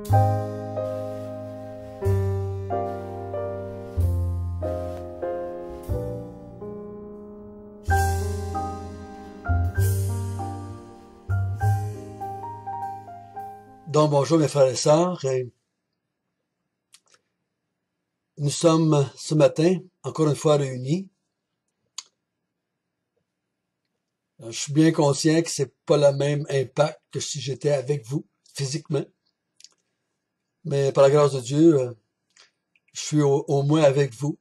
Donc, bonjour mes frères et sœurs. Nous sommes ce matin encore une fois réunis. Je suis bien conscient que c'est pas le même impact que si j'étais avec vous physiquement. Mais par la grâce de Dieu, je suis au moins avec vous,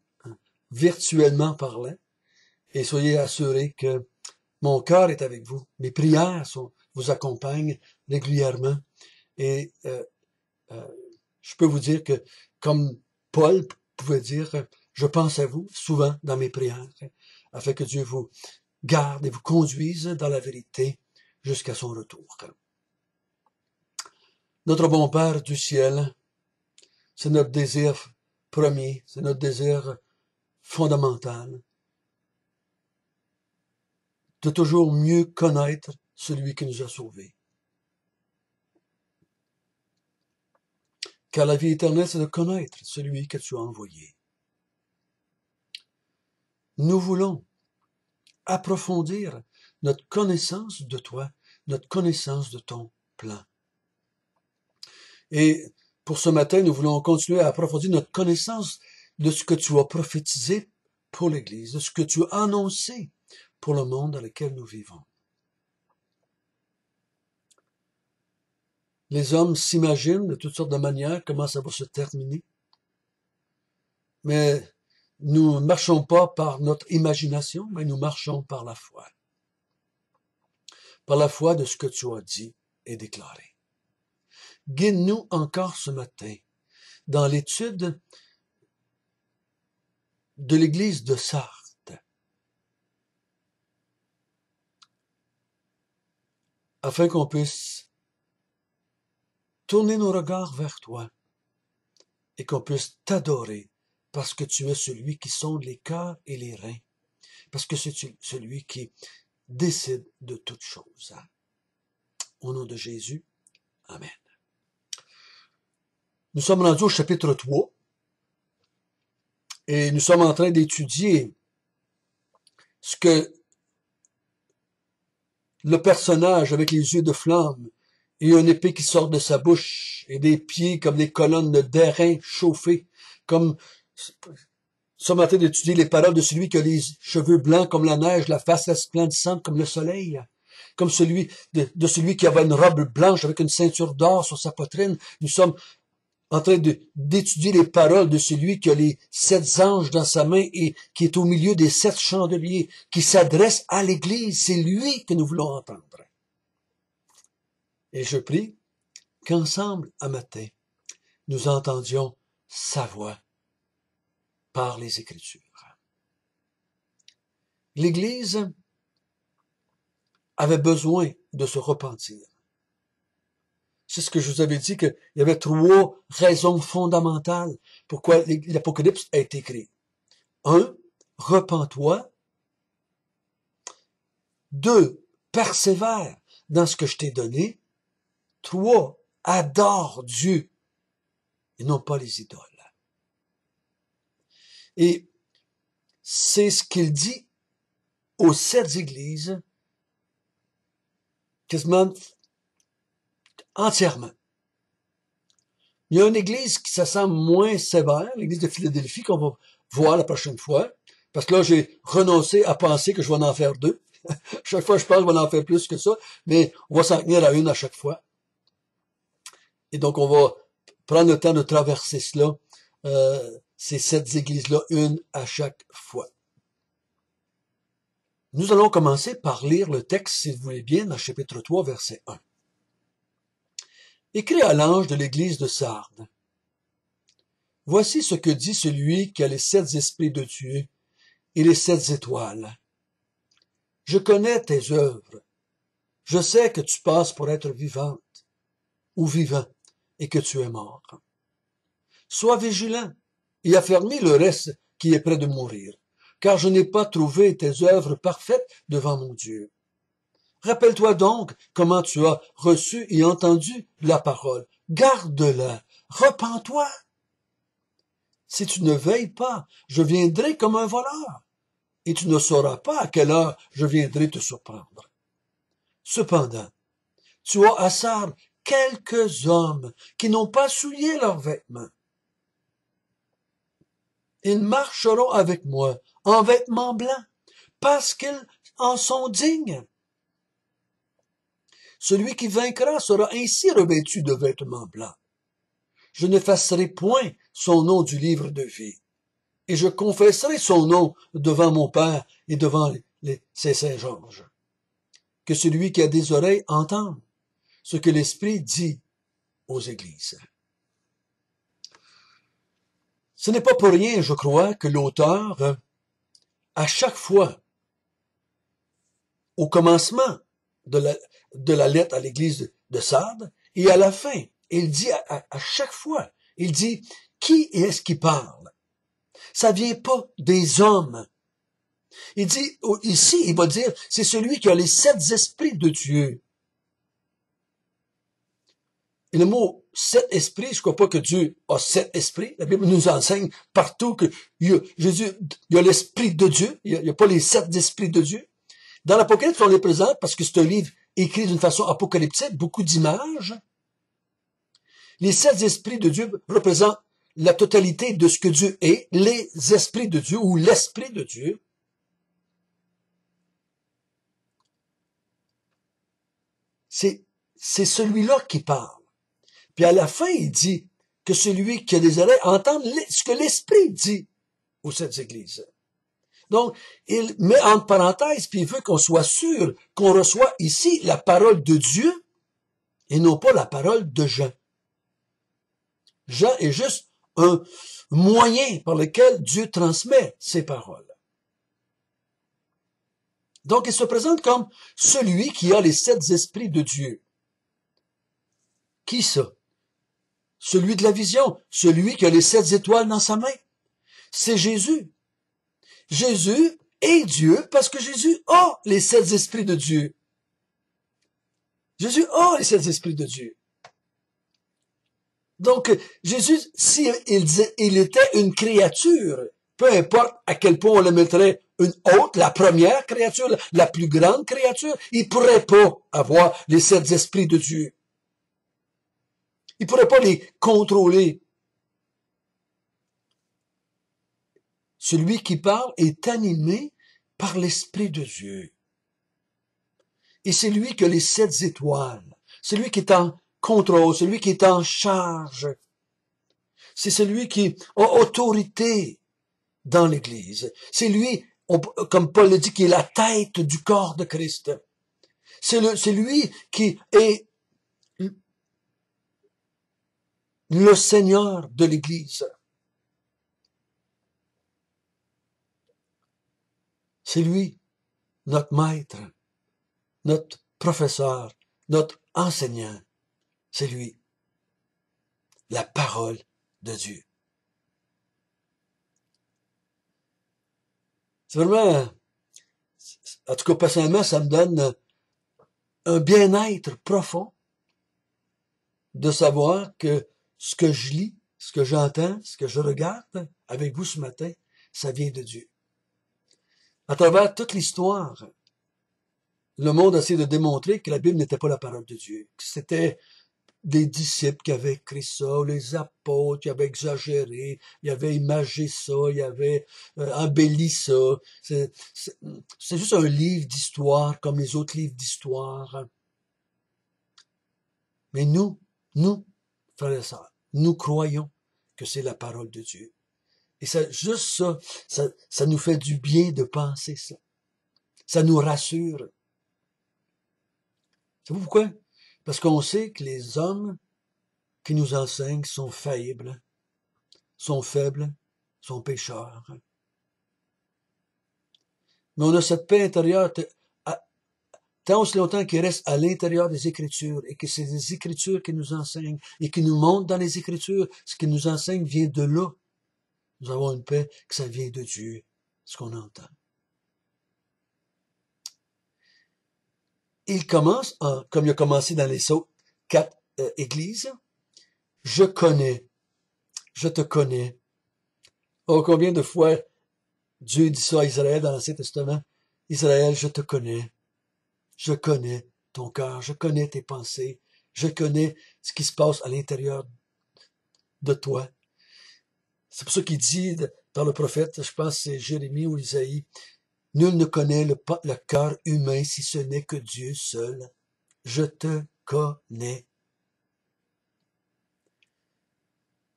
virtuellement parlant. Et soyez assurés que mon cœur est avec vous. Mes prières vous accompagnent régulièrement. Et je peux vous dire que, comme Paul pouvait dire, je pense à vous souvent dans mes prières, afin que Dieu vous garde et vous conduise dans la vérité jusqu'à son retour. Notre bon Père du ciel, c'est notre désir premier, c'est notre désir fondamental, de toujours mieux connaître celui qui nous a sauvés. Car la vie éternelle, c'est de connaître celui que tu as envoyé. Nous voulons approfondir notre connaissance de toi, notre connaissance de ton plan. Et pour ce matin, nous voulons continuer à approfondir notre connaissance de ce que tu as prophétisé pour l'Église, de ce que tu as annoncé pour le monde dans lequel nous vivons. Les hommes s'imaginent de toutes sortes de manières comment ça va se terminer. Mais nous ne marchons pas par notre imagination, mais nous marchons par la foi. Par la foi de ce que tu as dit et déclaré. Guide-nous encore ce matin dans l'étude de l'Église de Sardes, afin qu'on puisse tourner nos regards vers toi et qu'on puisse t'adorer parce que tu es celui qui sonde les cœurs et les reins, parce que c'est celui qui décide de toutes choses. Au nom de Jésus, Amen. Nous sommes rendus au chapitre 3 et nous sommes en train d'étudier ce que le personnage avec les yeux de flamme et une épée qui sort de sa bouche et des pieds comme des colonnes d'airain chauffées, comme ce matin d'étudier les paroles de celui qui a les cheveux blancs comme la neige, la face resplendissante comme le soleil, comme celui de celui qui avait une robe blanche avec une ceinture d'or sur sa poitrine. Nous sommes en train d'étudier les paroles de celui qui a les 7 anges dans sa main et qui est au milieu des 7 chandeliers, qui s'adresse à l'Église. C'est lui que nous voulons entendre. Et je prie qu'ensemble, un matin, nous entendions sa voix par les Écritures. L'Église avait besoin de se repentir. C'est ce que je vous avais dit, qu'il y avait 3 raisons fondamentales pourquoi l'Apocalypse a été écrit. 1, repens-toi. 2, persévère dans ce que je t'ai donné. 3, adore Dieu et non pas les idoles. Et c'est ce qu'il dit aux 7 églises, quasiment entièrement. Il y a une église qui se sent moins sévère, l'église de Philadelphie, qu'on va voir la prochaine fois, parce que là, j'ai renoncé à penser que je vais en faire 2. Chaque fois, je pense que je vais en faire plus que ça, mais on va s'en tenir à une à chaque fois. Et donc, on va prendre le temps de traverser cela, ces 7 églises-là, une à chaque fois. Nous allons commencer par lire le texte, si vous voulez bien, dans le chapitre 3, verset 1. Écrit à l'ange de l'église de Sardes. Voici ce que dit celui qui a les 7 esprits de Dieu et les 7 étoiles. Je connais tes œuvres. Je sais que tu passes pour être vivante ou vivant et que tu es mort. Sois vigilant et affermis le reste qui est près de mourir, car je n'ai pas trouvé tes œuvres parfaites devant mon Dieu. Rappelle-toi donc comment tu as reçu et entendu la parole garde-la, repens-toi. Si tu ne veilles pas, je viendrai comme un voleur, et tu ne sauras pas à quelle heure je viendrai te surprendre. Cependant, tu as à Sardes quelques hommes qui n'ont pas souillé leurs vêtements. Ils marcheront avec moi en vêtements blancs, parce qu'ils en sont dignes. Celui qui vaincra sera ainsi revêtu de vêtements blancs. Je n'effacerai point son nom du livre de vie, et je confesserai son nom devant mon Père et devant ses saints anges. Que celui qui a des oreilles entende ce que l'Esprit dit aux églises. Ce n'est pas pour rien, je crois, que l'auteur, à chaque fois, au commencement de la lettre à l'église de Sardes, et à la fin, il dit à chaque fois, il dit, qui est-ce qui parle? Ça vient pas des hommes. Il dit, ici, il va dire, c'est celui qui a les 7 esprits de Dieu. Et le mot 7 esprits, je crois pas que Dieu a 7 esprits. La Bible nous enseigne partout que Jésus, il y a l'esprit de Dieu. Il y a pas les 7 esprits de Dieu. Dans l'Apocalypse, on les présente parce que c'est un livre écrit d'une façon apocalyptique, beaucoup d'images. Les 7 esprits de Dieu représentent la totalité de ce que Dieu est, les esprits de Dieu ou l'esprit de Dieu. C'est celui-là qui parle. Puis à la fin, il dit que celui qui a des oreilles entende ce que l'Esprit dit aux 7 églises. Donc, il met entre parenthèses, puis il veut qu'on soit sûr qu'on reçoit ici la parole de Dieu et non pas la parole de Jean. Jean est juste un moyen par lequel Dieu transmet ses paroles. Donc, il se présente comme celui qui a les 7 esprits de Dieu. Qui ça? Celui de la vision, celui qui a les 7 étoiles dans sa main. C'est Jésus. Jésus est Dieu parce que Jésus a les 7 esprits de Dieu. Jésus a les 7 esprits de Dieu. Donc, Jésus, si il était une créature, peu importe à quel point on le mettrait une autre, la première créature, la plus grande créature, il pourrait pas avoir les 7 esprits de Dieu. Il pourrait pas les contrôler. Celui qui parle est animé par l'Esprit de Dieu. Et c'est lui qui a les 7 étoiles. C'est lui qui est en contrôle, celui qui est en charge. C'est celui qui a autorité dans l'Église. C'est lui, comme Paul le dit, qui est la tête du corps de Christ. C'est lui qui est le Seigneur de l'Église. C'est lui, notre maître, notre professeur, notre enseignant. C'est lui, la parole de Dieu. C'est vraiment, en tout cas personnellement, ça me donne un bien-être profond de savoir que ce que je lis, ce que j'entends, ce que je regarde avec vous ce matin, ça vient de Dieu. À travers toute l'histoire, le monde a essayé de démontrer que la Bible n'était pas la parole de Dieu, que c'était des disciples qui avaient écrit ça, les apôtres qui avaient exagéré, ils avaient imagé ça, ils avaient embelli ça. C'est juste un livre d'histoire comme les autres livres d'histoire. Mais nous, frères et sœurs, nous croyons que c'est la parole de Dieu. Et ça, juste ça nous fait du bien de penser ça. Ça nous rassure. Savez-vous pourquoi? Parce qu'on sait que les hommes qui nous enseignent sont faillibles, sont faibles, sont pécheurs. Mais on a cette paix intérieure tant aussi longtemps qu'il reste à l'intérieur des Écritures et que c'est les Écritures qui nous enseignent et qui nous montrent dans les Écritures, ce qui nous enseigne vient de là. Nous avons une paix que ça vient de Dieu, ce qu'on entend. Il commence, comme il a commencé dans les autres 4 églises, Je connais, je te connais. Oh, combien de fois Dieu dit ça à Israël dans l'Ancien Testament? Israël, je connais ton cœur, je connais tes pensées, je connais ce qui se passe à l'intérieur de toi. C'est pour ça qu'il dit dans le prophète, je pense que c'est Jérémie ou Isaïe, nul ne connaît le cœur humain si ce n'est que Dieu seul. Je te connais.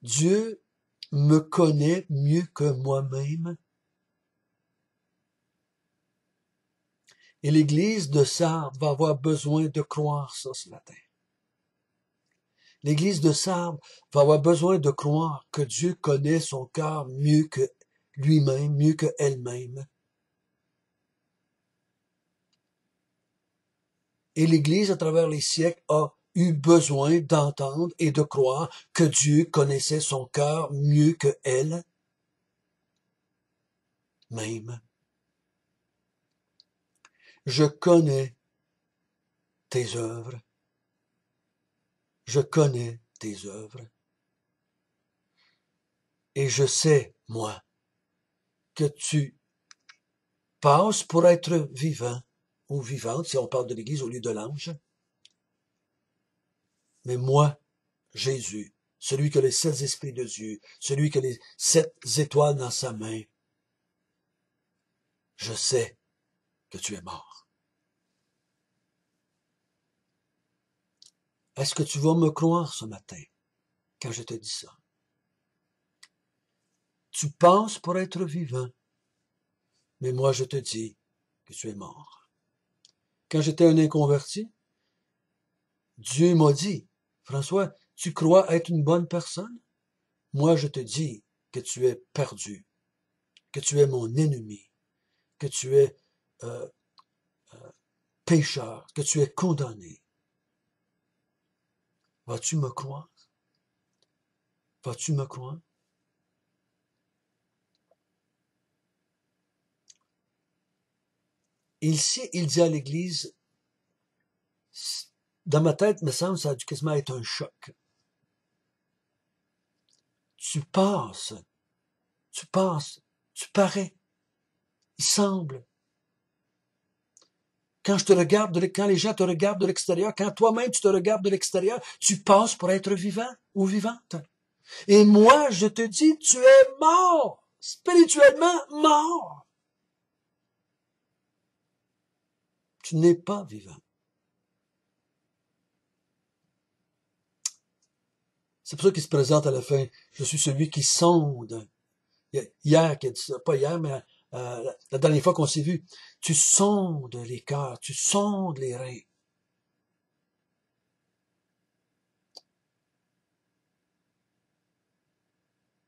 Dieu me connaît mieux que moi-même. Et l'Église de Sardes va avoir besoin de croire ça ce matin. L'Église de Sardes va avoir besoin de croire que Dieu connaît son cœur mieux que lui-même, mieux que elle-même. Et l'Église, à travers les siècles, a eu besoin d'entendre et de croire que Dieu connaissait son cœur mieux que elle-même. Je connais tes œuvres. Je connais tes œuvres. Et je sais, moi, que tu passes pour être vivant ou vivante, si on parle de l'Église au lieu de l'ange. Mais moi, Jésus, celui qui a les 7 esprits de Dieu, celui qui a les 7 étoiles dans sa main, je sais que tu es mort. Est-ce que tu vas me croire ce matin quand je te dis ça? Tu penses pour être vivant, mais moi je te dis que tu es mort. Quand j'étais un inconverti, Dieu m'a dit, François, tu crois être une bonne personne? Moi je te dis que tu es perdu, que tu es mon ennemi, que tu es euh, pécheur, que tu es condamné. Vas-tu me croire? Vas-tu me croire? Ici, il dit à l'Église, dans ma tête, me semble, ça a dû quasiment être un choc. Tu passes, tu parais, il semble. Quand les gens te regardent de l'extérieur, quand toi-même tu te regardes de l'extérieur, tu passes pour être vivant ou vivante. Et moi, je te dis, tu es mort, spirituellement mort. Tu n'es pas vivant. C'est pour ça qu'il se présente à la fin. Je suis celui qui sonde. Hier, qui a dit ça, pas hier, mais la dernière fois qu'on s'est vu. Tu sondes les cœurs, tu sondes les reins.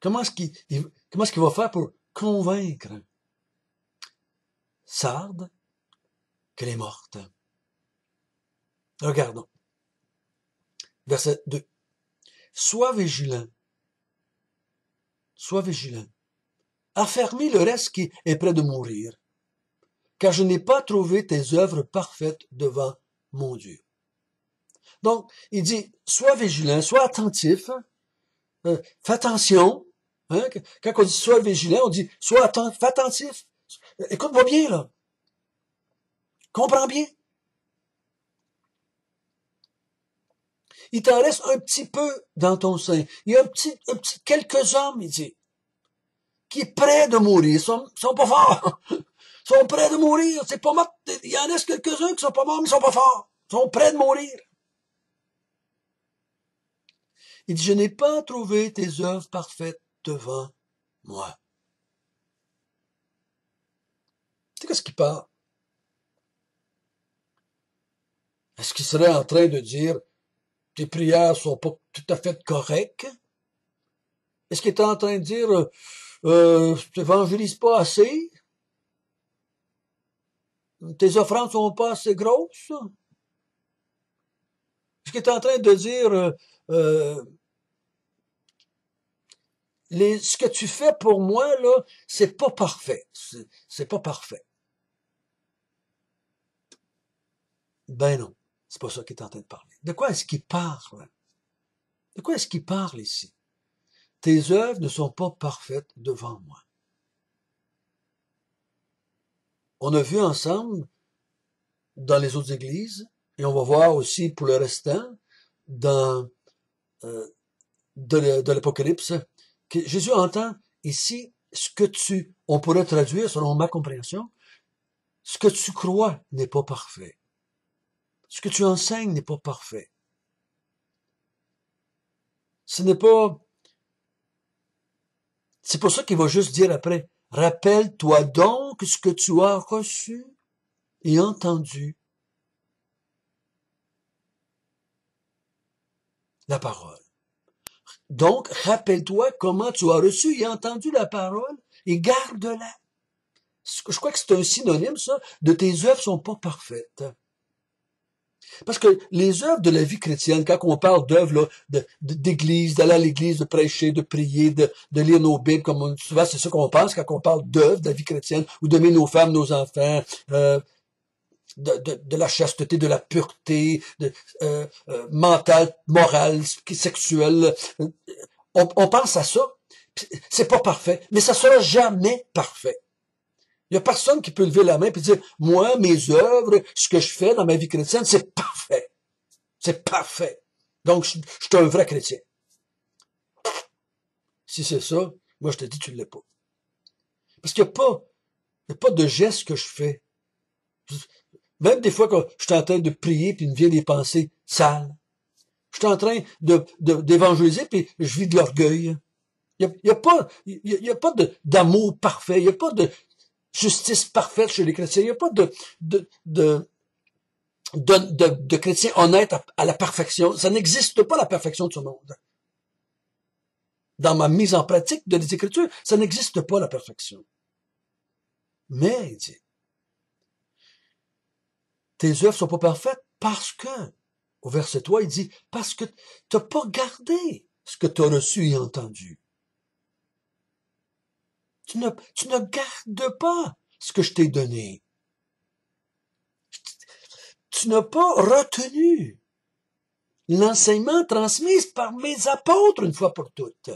Comment est-ce qu'il va faire pour convaincre Sardes qu'elle est morte? Regardons. Verset 2. Sois vigilant. Sois vigilant. Affermis le reste qui est près de mourir, car je n'ai pas trouvé tes œuvres parfaites devant mon Dieu. Donc, il dit, sois vigilant, sois attentif, fais attention. Hein? Quand on dit sois vigilant, on dit fais attentif. Écoute-moi bien, là. Comprends bien. Il t'en reste un petit peu dans ton sein. Il y a quelques hommes, il dit, qui est près de mourir. Ils sont pas forts. Ils sont près de mourir. C'est pas mort. Il y en reste quelques-uns qui sont pas morts, mais ils sont pas forts. Ils sont près de mourir. Il dit, je n'ai pas trouvé tes œuvres parfaites devant moi. Tu sais qu'est-ce qu'il parle? Est-ce qu'il serait en train de dire, tes prières sont pas tout à fait correctes? Est-ce qu'il est en train de dire, tu évangélises pas assez? Tes offrandes sont pas assez grosses? Est-ce qu'il est en train de dire, ce que tu fais pour moi, là, c'est pas parfait. C'est pas parfait. Ben non, c'est pas ça qu'il est en train de parler. De quoi est-ce qu'il parle? De quoi est-ce qu'il parle ici? Tes œuvres ne sont pas parfaites devant moi. On a vu ensemble dans les autres églises, et on va voir aussi pour le restant dans euh, de l'Apocalypse, que Jésus entend ici on pourrait traduire selon ma compréhension, ce que tu crois n'est pas parfait. Ce que tu enseignes n'est pas parfait. Ce n'est pas, c'est pour ça qu'il va juste dire après, rappelle-toi donc ce que tu as reçu et entendu, la parole. Donc, rappelle-toi comment tu as reçu et entendu la parole et garde-la. Je crois que c'est un synonyme, ça, de tes œuvres sont pas parfaites. Parce que les œuvres de la vie chrétienne, quand on parle d'œuvres d'église, d'aller à l'église, de prêcher, de prier, de lire nos Bibles, comme souvent c'est ça qu'on pense quand on parle d'œuvres de la vie chrétienne, ou d'aimer nos femmes, nos enfants, de la chasteté, de la pureté, mentale, morale, sexuelle. On pense à ça. C'est pas parfait, mais ça sera jamais parfait. Il y a personne qui peut lever la main et dire, moi, mes œuvres, ce que je fais dans ma vie chrétienne, c'est parfait. C'est parfait. Donc, je suis un vrai chrétien. Si c'est ça, moi, je te dis, tu ne l'es pas. Parce qu'il n'y a pas de geste que je fais. Même des fois, quand je suis en train de prier, puis il me vient des pensées sales. Je suis en train d'évangéliser, puis je vis de l'orgueil. Il y a pas d'amour parfait. Il n'y a pas de justice parfaite chez les chrétiens. Il n'y a pas de chrétiens honnêtes à la perfection. Ça n'existe pas la perfection de ce monde. Dans ma mise en pratique de les Écritures, ça n'existe pas la perfection. Mais, il dit, tes œuvres sont pas parfaites parce que, au verset 3, il dit, parce que tu n'as pas gardé ce que tu as reçu et entendu. Tu ne gardes pas ce que je t'ai donné. Tu n'as pas retenu l'enseignement transmis par mes apôtres une fois pour toutes.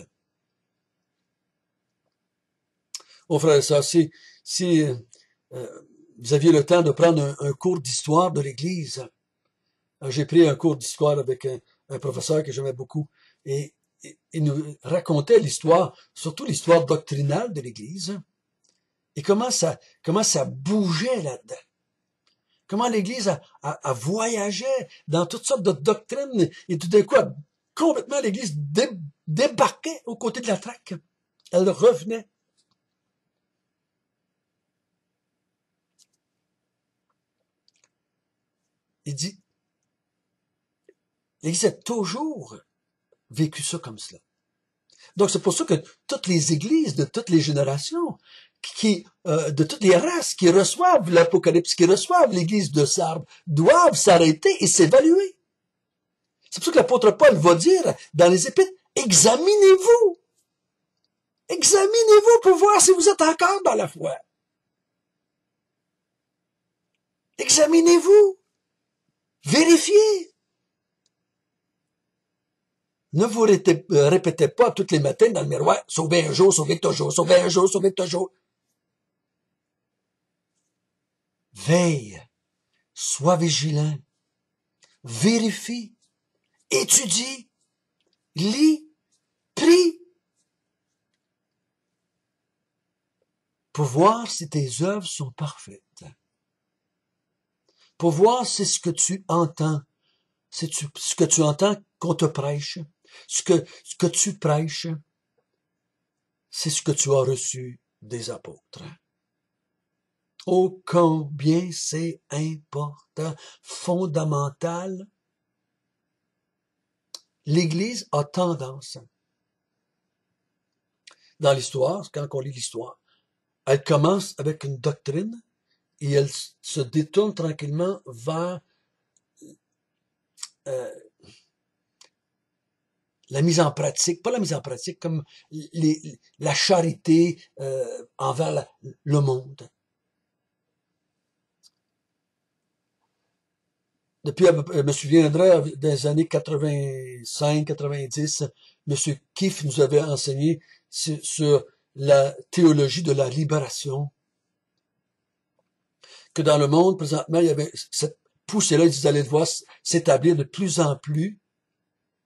Mon frère et sœur, si vous aviez le temps de prendre un cours d'histoire de l'Église, j'ai pris un cours d'histoire avec un professeur que j'aimais beaucoup, et il nous racontait l'histoire, surtout l'histoire doctrinale de l'Église, et comment ça bougeait là-dedans. Comment l'Église a voyagé dans toutes sortes de doctrines, et tout d'un coup, complètement l'Église débarquait aux côtés de la traque. Elle revenait. Il dit, l'Église a toujours vécu ça comme cela. Donc c'est pour ça que toutes les églises de toutes les générations, de toutes les races qui reçoivent l'Apocalypse, qui reçoivent l'Église de Sardes, doivent s'arrêter et s'évaluer. C'est pour ça que l'apôtre Paul va dire dans les Épîtres, examinez-vous. Examinez-vous pour voir si vous êtes encore dans la foi. Examinez-vous. Vérifiez. Ne vous répétez pas tous les matins dans le miroir, sauver un jour, sauver toujours, sauver un jour, sauver toujours. Veille, sois vigilant, vérifie, étudie, lis, prie, pour voir si tes œuvres sont parfaites, pour voir si ce que tu entends, ce que tu entends qu'on te prêche, ce que tu prêches, c'est ce que tu as reçu des apôtres. Oh, combien c'est important, fondamental. L'Église a tendance, dans l'histoire, quand on lit l'histoire, elle commence avec une doctrine et elle se détourne tranquillement vers la mise en pratique, pas la mise en pratique, comme la charité envers le monde. depuis, je me souviendrai, des années 85, 90, M. Kiff nous avait enseigné sur la théologie de la libération. Que dans le monde, présentement, il y avait cette poussée-là, vous allez le voir s'établir de plus en plus,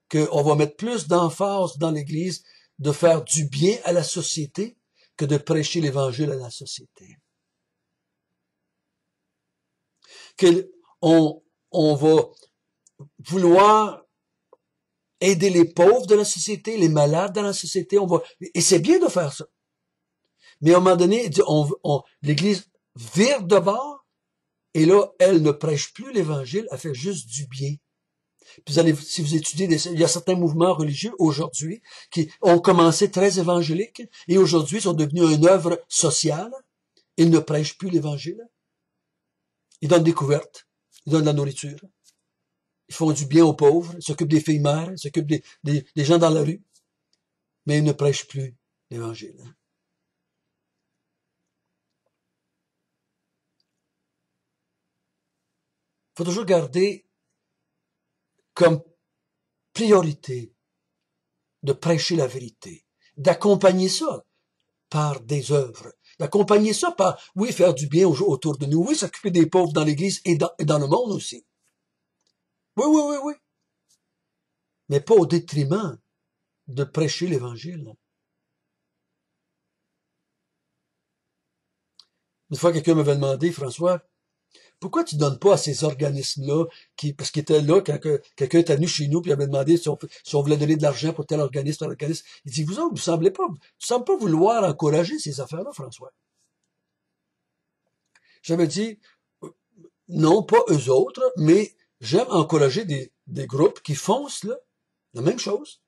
qu'on va mettre plus d'emphase dans l'Église de faire du bien à la société que de prêcher l'Évangile à la société. On va vouloir aider les pauvres de la société, les malades dans la société, et c'est bien de faire ça. Mais à un moment donné, l'Église vire de bord, et là, elle ne prêche plus l'Évangile, elle fait juste du bien. Puis si vous étudiez, il y a certains mouvements religieux aujourd'hui qui ont commencé très évangéliques et aujourd'hui sont devenus une œuvre sociale. Ils ne prêchent plus l'Évangile. Ils donnent des couvertes, ils donnent de la nourriture. Ils font du bien aux pauvres, ils s'occupent des filles mères, ils s'occupent des gens dans la rue. Mais ils ne prêchent plus l'Évangile. Il faut toujours garder comme priorité de prêcher la vérité, d'accompagner ça par des œuvres, d'accompagner ça par, oui, faire du bien autour de nous, oui, s'occuper des pauvres dans l'Église et dans le monde aussi. Oui, oui, oui, oui. Mais pas au détriment de prêcher l'Évangile. Une fois, quelqu'un m'avait demandé, François, pourquoi tu donnes pas à ces organismes-là, parce qu'ils étaient là quand quelqu'un était venu chez nous puis il avait demandé si on voulait donner de l'argent pour tel organisme. Il dit, vous semblez pas vouloir encourager ces affaires-là, François. J'avais dit, non, pas eux autres, mais j'aime encourager des groupes qui font cela, la même chose,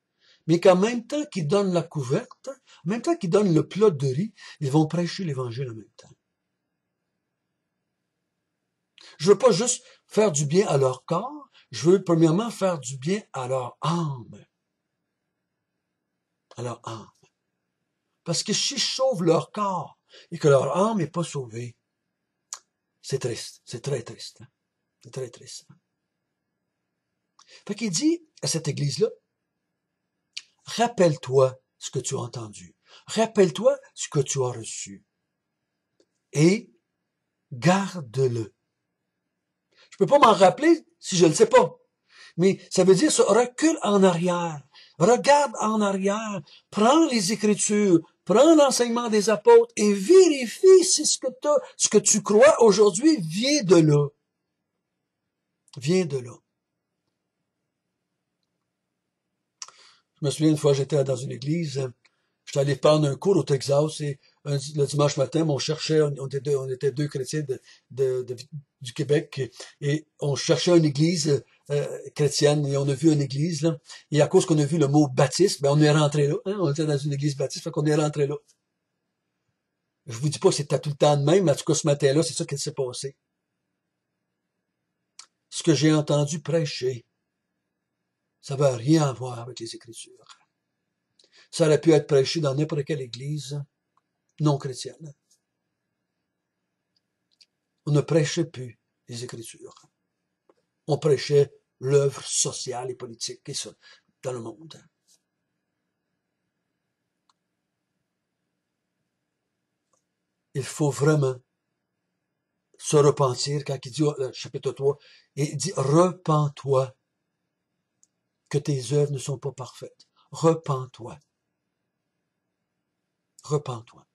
mais qu'en même temps qu'ils donnent la couverte, en même temps qu'ils donnent le plat de riz, ils vont prêcher l'Évangile en même temps. Je veux pas juste faire du bien à leur corps, je veux premièrement faire du bien à leur âme. À leur âme. Parce que si je sauve leur corps et que leur âme n'est pas sauvée, c'est triste, c'est très triste. Hein? C'est très triste. Hein? Fait qu'il dit à cette église-là, rappelle-toi ce que tu as entendu. Rappelle-toi ce que tu as reçu. Et garde-le. Je peux pas m'en rappeler si je ne le sais pas. Mais ça veut dire, ça, recule en arrière. Regarde en arrière. Prends les Écritures. Prends l'enseignement des apôtres et vérifie si ce que tu crois aujourd'hui vient de là. Vient de là. Je me souviens une fois, j'étais dans une église, j'étais allé prendre un cours au Texas et le dimanche matin, on était deux chrétiens du Québec et on cherchait une église chrétienne et on a vu une église là, et à cause qu'on a vu le mot baptiste, ben on est rentré là, hein, on était dans une église baptiste, fait qu'on est rentré là. Je vous dis pas que c'était tout le temps de même, mais en tout cas ce matin-là, c'est ça qui s'est passé. Ce que j'ai entendu prêcher, ça n'a rien à voir avec les Écritures. Ça aurait pu être prêché dans n'importe quelle église non chrétienne. On ne prêchait plus les Écritures. On prêchait l'œuvre sociale et politique et ça, dans le monde. Il faut vraiment se repentir quand il dit, chapitre 3, il dit, repens-toi que tes œuvres ne sont pas parfaites. Repens-toi. Repens-toi.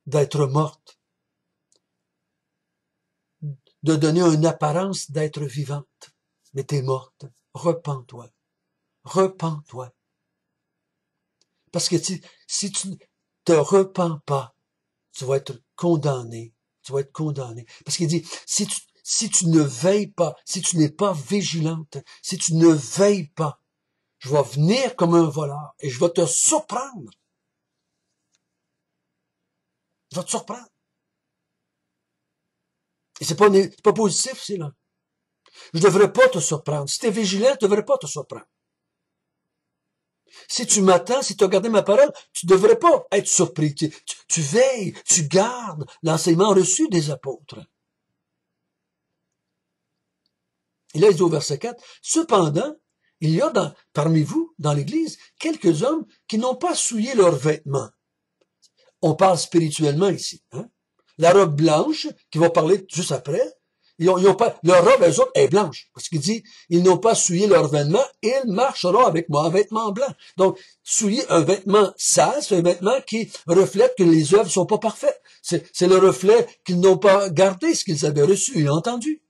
D'être morte. De donner une apparence d'être vivante. Mais t'es morte. Repens-toi. Repens-toi. Parce que si tu te repens pas, tu vas être condamné. Tu vas être condamné. Parce qu'il dit, si tu ne veilles pas, si tu n'es pas vigilante, si tu ne veilles pas, je vais venir comme un voleur et je vais te surprendre. Je vais te surprendre. Et c'est pas positif, c'est là. Je devrais pas te surprendre. Si tu es vigilant, je devrais pas te surprendre. Si tu m'attends, si tu as gardé ma parole, tu devrais pas être surpris. Tu veilles, tu gardes l'enseignement reçu des apôtres. Et là, il dit au verset 4, « Cependant, il y a parmi vous, dans l'Église, quelques hommes qui n'ont pas souillé leurs vêtements. » On parle spirituellement ici. Hein? La robe blanche, qui va parler juste après, ils ont pas, leur robe, eux autres, est blanche. Parce qu'il dit, ils n'ont pas souillé leurs vêtements, ils marcheront avec moi en vêtements blancs. Donc, souiller un vêtement sale, c'est un vêtement qui reflète que les œuvres sont pas parfaites. C'est le reflet qu'ils n'ont pas gardé ce qu'ils avaient reçu et entendu.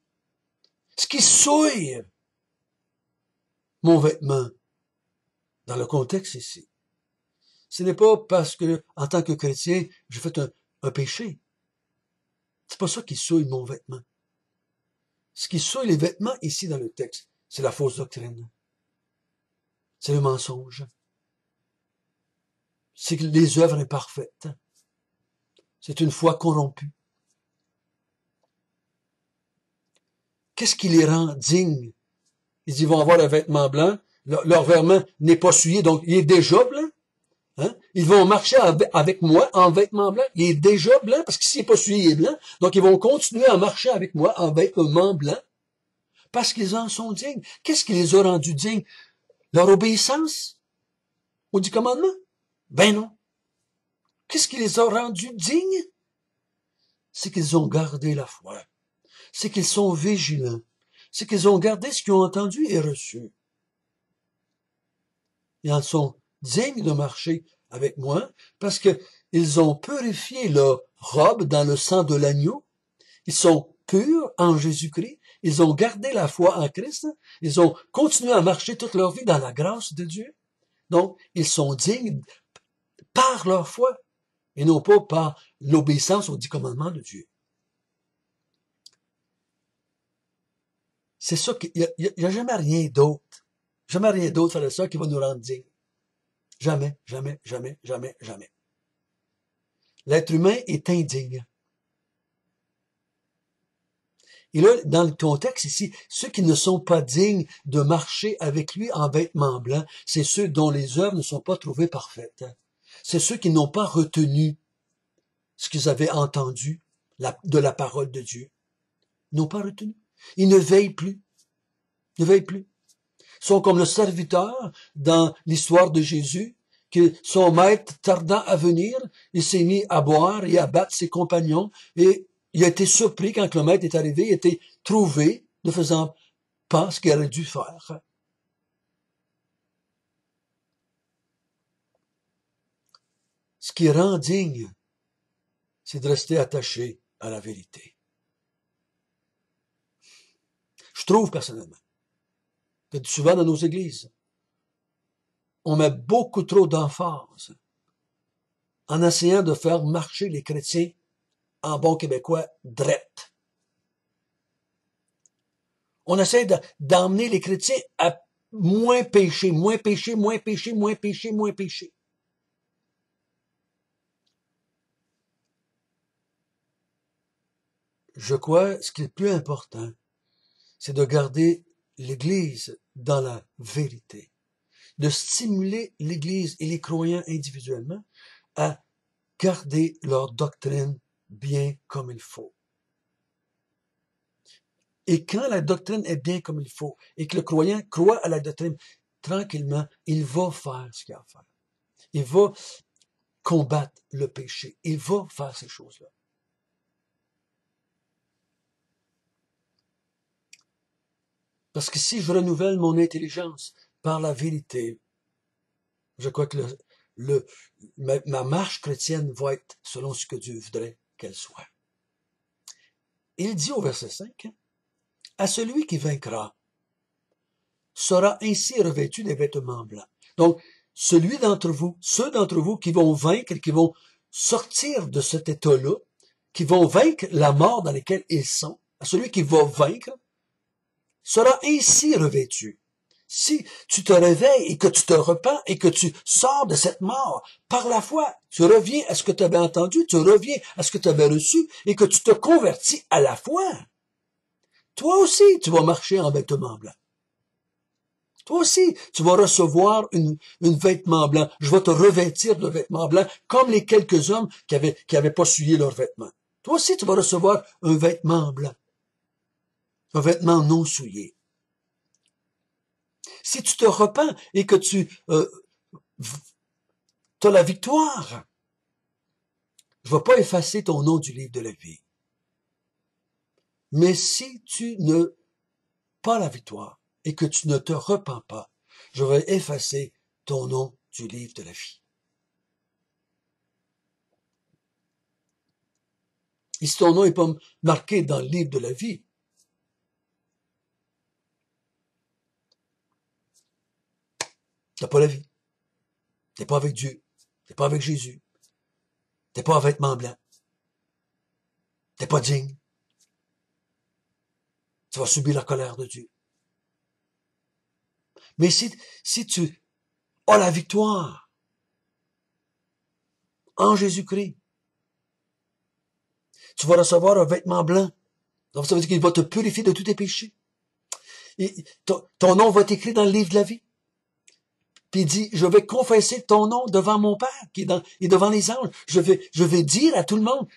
Ce qui souille mon vêtement, dans le contexte ici, ce n'est pas parce que, en tant que chrétien, j'ai fait un péché. C'est pas ça qui souille mon vêtement. Ce qui souille les vêtements ici dans le texte, c'est la fausse doctrine. C'est le mensonge. C'est les œuvres imparfaites. C'est une foi corrompue. Qu'est-ce qui les rend dignes? Ils vont avoir un vêtement blanc, leur vêtement n'est pas souillé, donc il est déjà blanc. Hein? Ils vont marcher avec moi en vêtements blancs. Il est déjà blanc, parce que s'il n'est pas souillé, il est blanc. Donc, ils vont continuer à marcher avec moi en vêtements blancs, parce qu'ils en sont dignes. Qu'est-ce qui les a rendus dignes? Leur obéissance au 10 commandements? Ben non. Qu'est-ce qui les a rendus dignes? C'est qu'ils ont gardé la foi. C'est qu'ils sont vigilants. C'est qu'ils ont gardé ce qu'ils ont entendu et reçu. Ils en sont dignes de marcher avec moi parce que ils ont purifié leur robe dans le sang de l'agneau. Ils sont purs en Jésus-Christ. Ils ont gardé la foi en Christ. Ils ont continué à marcher toute leur vie dans la grâce de Dieu. Donc, ils sont dignes par leur foi et non pas par l'obéissance aux 10 commandements de Dieu. C'est ça qu'il y a jamais rien d'autre. Jamais rien d'autre à ça qui va nous rendre dignes. Jamais, jamais, jamais, jamais, jamais. L'être humain est indigne. Et là, dans le contexte ici, ceux qui ne sont pas dignes de marcher avec lui en vêtements blancs, c'est ceux dont les œuvres ne sont pas trouvées parfaites. C'est ceux qui n'ont pas retenu ce qu'ils avaient entendu de la parole de Dieu. Ils n'ont pas retenu. Ils ne veillent plus. Ils ne veillent plus. Ils sont comme le serviteur dans l'histoire de Jésus, que son maître tardant à venir, il s'est mis à boire et à battre ses compagnons, et il a été surpris quand le maître est arrivé, il a été trouvé ne faisant pas ce qu'il aurait dû faire. Ce qui rend digne, c'est de rester attaché à la vérité. Je trouve personnellement que souvent dans nos églises, on met beaucoup trop d'emphase en essayant de faire marcher les chrétiens en bon québécois drette. On essaie d'emmener les chrétiens à moins pécher, moins pécher, moins pécher, moins pécher, moins pécher. Je crois que ce qui est le plus important, c'est de garder l'Église dans la vérité, de stimuler l'Église et les croyants individuellement à garder leur doctrine bien comme il faut. Et quand la doctrine est bien comme il faut, et que le croyant croit à la doctrine, tranquillement, il va faire ce qu'il a à faire. Il va combattre le péché. Il va faire ces choses-là. Parce que si je renouvelle mon intelligence par la vérité, je crois que ma marche chrétienne va être selon ce que Dieu voudrait qu'elle soit. Il dit au verset 5, « À celui qui vaincra sera ainsi revêtu des vêtements blancs. » Donc, ceux d'entre vous qui vont vaincre, qui vont sortir de cet état-là, qui vont vaincre la mort dans laquelle ils sont, à celui qui va vaincre, sera ainsi revêtu. Si tu te réveilles et que tu te repens et que tu sors de cette mort par la foi, tu reviens à ce que tu avais entendu, tu reviens à ce que tu avais reçu et que tu te convertis à la foi, toi aussi, tu vas marcher en vêtements blancs. Toi aussi, tu vas recevoir une vêtement blanc. Je vais te revêtir de vêtements blancs comme les quelques hommes qui avaient pas souillé leurs vêtements. Toi aussi, tu vas recevoir un vêtement blanc. Un vêtement non souillé. Si tu te repens et que tu as la victoire, je ne vais pas effacer ton nom du livre de la vie. Mais si tu n'as pas la victoire et que tu ne te repens pas, je vais effacer ton nom du livre de la vie. Et si ton nom n'est pas marqué dans le livre de la vie, tu n'as pas la vie. Tu n'es pas avec Dieu. Tu n'es pas avec Jésus. Tu n'es pas en vêtements blancs. Tu n'es pas digne. Tu vas subir la colère de Dieu. Mais si tu as la victoire en Jésus-Christ, tu vas recevoir un vêtement blanc. Donc ça veut dire qu'il va te purifier de tous tes péchés. Et ton nom va être écrit dans le livre de la vie. Puis il dit, je vais confesser ton nom devant mon Père, qui est et devant les anges. Je vais dire à tout le monde,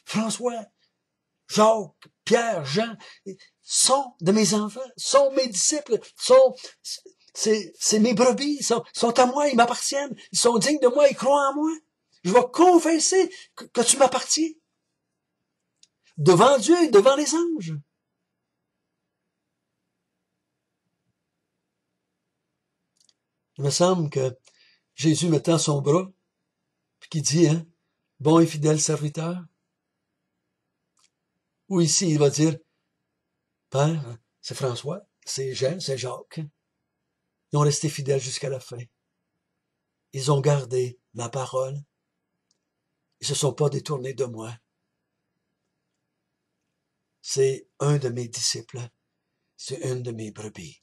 François, Jacques, Pierre, Jean, sont de mes enfants, sont mes disciples, c'est mes brebis, sont à moi, ils m'appartiennent, ils sont dignes de moi, ils croient en moi. Je vais confesser que tu m'appartiens. Devant Dieu et devant les anges. Il me semble que Jésus me tend son bras, puis qu'il dit, hein, bon et fidèle serviteur. Ou ici, il va dire, Père, c'est François, c'est Jean, c'est Jacques. Ils ont resté fidèles jusqu'à la fin. Ils ont gardé ma parole. Ils se sont pas détournés de moi. C'est un de mes disciples. C'est une de mes brebis.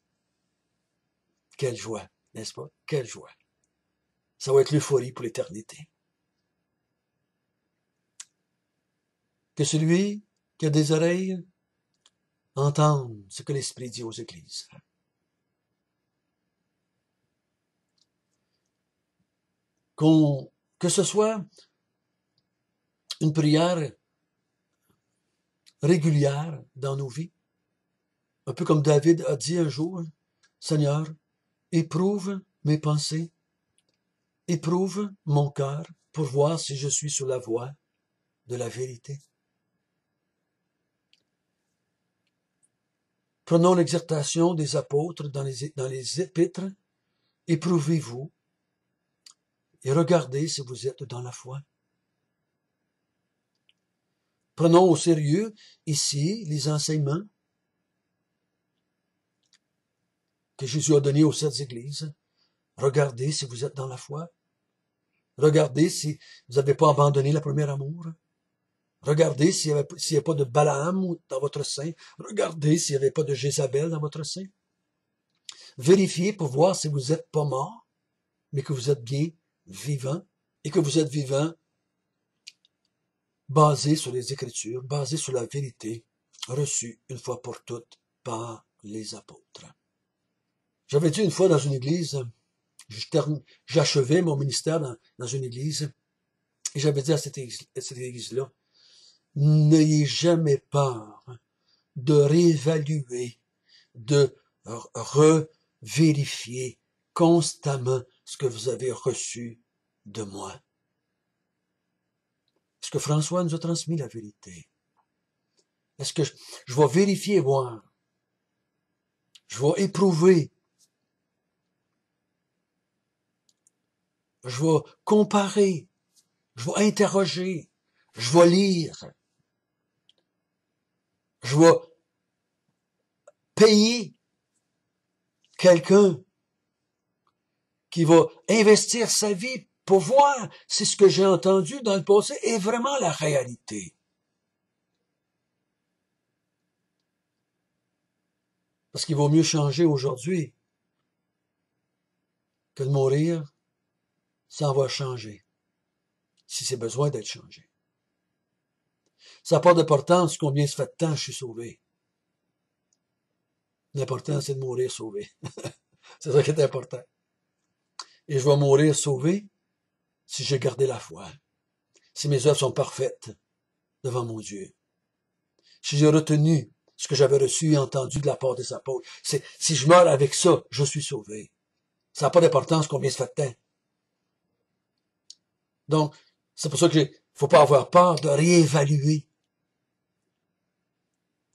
Quelle joie, n'est-ce pas? Quelle joie. Ça va être l'euphorie pour l'éternité. Que celui qui a des oreilles entende ce que l'Esprit dit aux églises. Que ce soit une prière régulière dans nos vies, un peu comme David a dit un jour, Seigneur, éprouve mes pensées, éprouve mon cœur pour voir si je suis sur la voie de la vérité. Prenons l'exhortation des apôtres dans les épîtres, éprouvez-vous et regardez si vous êtes dans la foi. Prenons au sérieux ici les enseignements que Jésus a donnés aux 7 églises. Regardez si vous êtes dans la foi. Regardez si vous n'avez pas abandonné le premier amour. Regardez s'il n'y a pas de Balaam dans votre sein. Regardez s'il n'y avait pas de Jézabel dans votre sein. Vérifiez pour voir si vous n'êtes pas mort, mais que vous êtes bien vivant, et que vous êtes vivant basé sur les Écritures, basé sur la vérité reçue une fois pour toutes par les apôtres. J'avais dit une fois dans une église, j'achevais mon ministère dans une église, et j'avais dit à cette église-là, n'ayez jamais peur de réévaluer, de revérifier constamment ce que vous avez reçu de moi. Est-ce que François nous a transmis la vérité? Est-ce que je vais vérifier et voir? Je vais éprouver. Je vais comparer. Je vais interroger. Je vais lire. Je vais payer quelqu'un qui va investir sa vie pour voir si ce que j'ai entendu dans le passé est vraiment la réalité. Parce qu'il vaut mieux changer aujourd'hui que de mourir sans avoir changé, si c'est besoin d'être changé. Ça n'a pas d'importance combien ça fait de temps que je suis sauvé. L'important, c'est de mourir sauvé. C'est ça qui est important. Et je vais mourir sauvé si j'ai gardé la foi, si mes œuvres sont parfaites devant mon Dieu, si j'ai retenu ce que j'avais reçu et entendu de la part des apôtres. Si je meurs avec ça, je suis sauvé. Ça n'a pas d'importance combien ça fait de temps. Donc, c'est pour ça que faut pas avoir peur de réévaluer.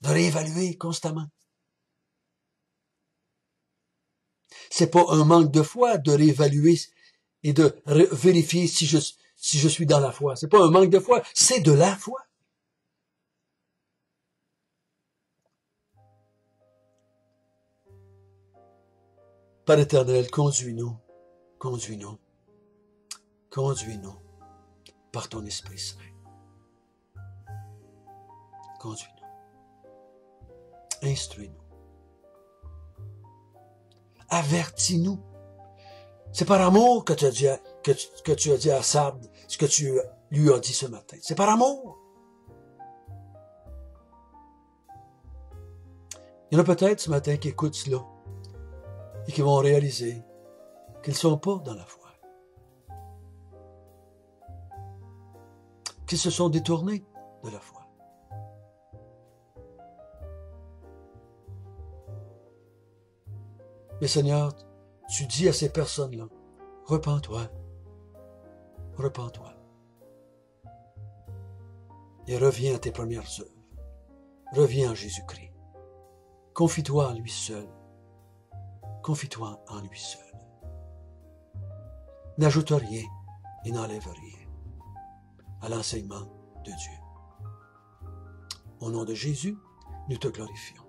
De réévaluer constamment. C'est pas un manque de foi de réévaluer et de vérifier si je suis dans la foi. C'est pas un manque de foi, c'est de la foi. Père éternel, conduis-nous, conduis-nous, conduis-nous par ton Esprit Saint. Conduis-nous. Instruis-nous. Avertis-nous. C'est par amour que tu as dit à Sab ce que tu lui as dit ce matin. C'est par amour. Il y en a peut-être ce matin qui écoutent cela et qui vont réaliser qu'ils ne sont pas dans la foi. Qu'ils se sont détournés de la foi. Mais Seigneur, tu dis à ces personnes-là, repens-toi, repens-toi. Et reviens à tes premières œuvres. Reviens en Jésus-Christ. Confie-toi en lui seul. Confie-toi en lui seul. N'ajoute rien et n'enlève rien à l'enseignement de Dieu. Au nom de Jésus, nous te glorifions.